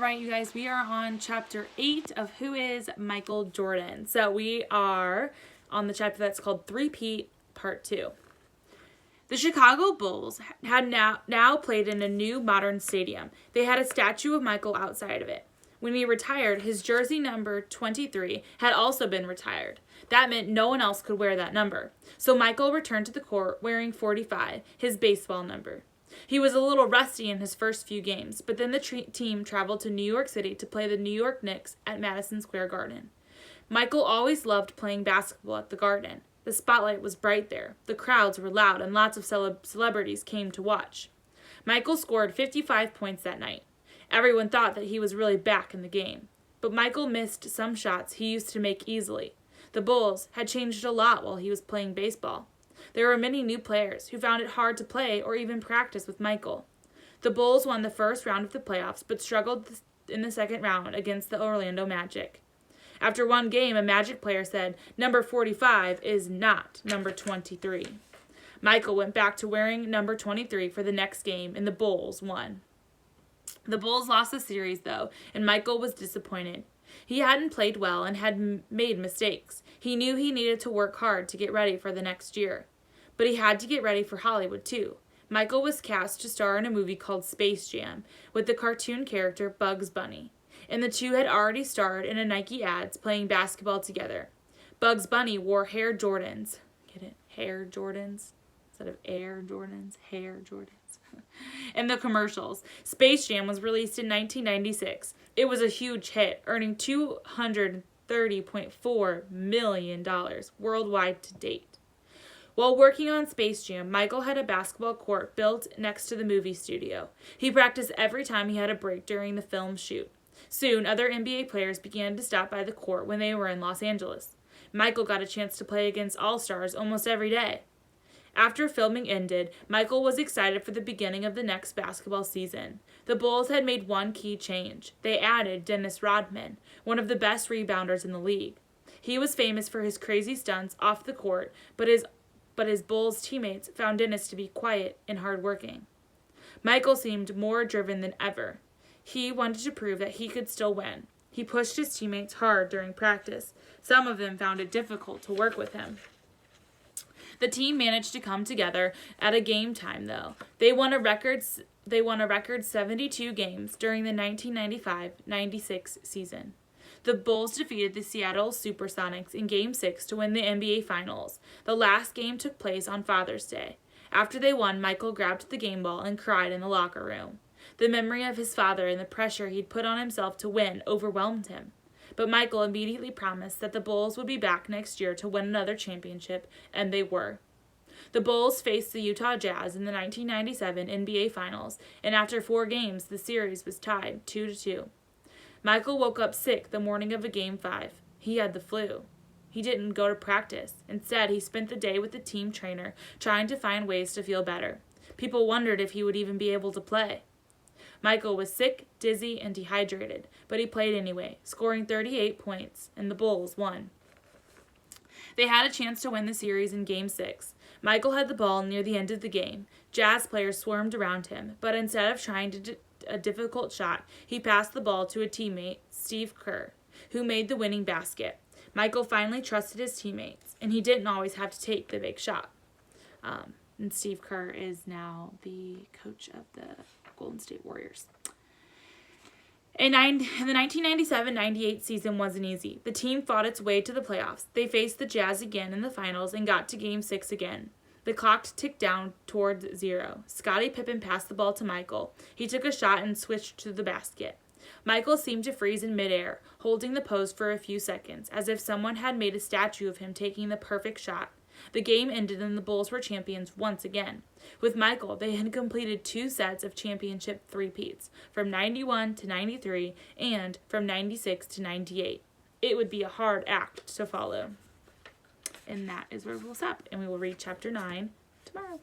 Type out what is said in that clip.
Right, you guys, we are on chapter 8 of Who is Michael Jordan. So we are on the chapter that's called Three-Peat Part 2. The Chicago Bulls had now played in a new modern stadium. They had a statue of Michael outside of it. When he retired, his jersey number 23 had also been retired. That meant no one else could wear that number. So Michael returned to the court wearing 45, his baseball number. He was a little rusty in his first few games, but then the team traveled to New York City to play the New York Knicks at Madison Square Garden. Michael always loved playing basketball at the Garden. The spotlight was bright there. The crowds were loud, and lots of celebrities came to watch. Michael scored 55 points that night. Everyone thought that he was really back in the game. But Michael missed some shots he used to make easily. The Bulls had changed a lot while he was playing baseball. There were many new players who found it hard to play or even practice with Michael. The Bulls won the first round of the playoffs, but struggled in the second round against the Orlando Magic. After one game, a Magic player said, "Number 45 is not number 23. Michael went back to wearing number 23 for the next game, and the Bulls won. The Bulls lost the series, though, and Michael was disappointed. He hadn't played well and had made mistakes. He knew he needed to work hard to get ready for the next year. But he had to get ready for Hollywood, too. Michael was cast to star in a movie called Space Jam with the cartoon character Bugs Bunny. And the two had already starred in a Nike ads playing basketball together. Bugs Bunny wore Hair Jordans. Get it? Hair Jordans? Instead of Air Jordans, Hair Jordans. In the commercials. Space Jam was released in 1996. It was a huge hit, earning $230.4 million worldwide to date. While working on Space Jam, Michael had a basketball court built next to the movie studio. He practiced every time he had a break during the film shoot. Soon, other NBA players began to stop by the court when they were in Los Angeles. Michael got a chance to play against All-Stars almost every day. After filming ended, Michael was excited for the beginning of the next basketball season. The Bulls had made one key change. They added Dennis Rodman, one of the best rebounders in the league. He was famous for his crazy stunts off the court, but his Bulls teammates found Dennis to be quiet and hardworking. Michael seemed more driven than ever. He wanted to prove that he could still win. He pushed his teammates hard during practice. Some of them found it difficult to work with him. The team managed to come together at a game time, though. They won a record 72 games during the 1995-96 season. The Bulls defeated the Seattle Supersonics in Game 6 to win the NBA Finals. The last game took place on Father's Day. After they won, Michael grabbed the game ball and cried in the locker room. The memory of his father and the pressure he'd put on himself to win overwhelmed him. But Michael immediately promised that the Bulls would be back next year to win another championship, and they were. The Bulls faced the Utah Jazz in the 1997 NBA Finals, and after 4 games, the series was tied 2-2. Michael woke up sick the morning of Game 5. He had the flu. He didn't go to practice. Instead, he spent the day with the team trainer, trying to find ways to feel better. People wondered if he would even be able to play. Michael was sick, dizzy, and dehydrated, but he played anyway, scoring 38 points, and the Bulls won. They had a chance to win the series in Game 6. Michael had the ball near the end of the game. Jazz players swarmed around him, but instead of trying a difficult shot, he passed the ball to a teammate, Steve Kerr, who made the winning basket. Michael finally trusted his teammates, and he didn't always have to take the big shot. And Steve Kerr is now the coach of the Golden State Warriors. The 1997-98 season wasn't easy. The team fought its way to the playoffs. They faced the Jazz again in the finals and got to Game 6 again. The clock ticked down towards 0. Scottie Pippen passed the ball to Michael. He took a shot and switched to the basket. Michael seemed to freeze in midair, holding the pose for a few seconds, as if someone had made a statue of him taking the perfect shot. The game ended and the Bulls were champions once again. With Michael, they had completed 2 sets of championship three-peats, from 91 to 93 and from 96 to 98. It would be a hard act to follow. And that is where we'll stop, and we will read chapter 9 tomorrow.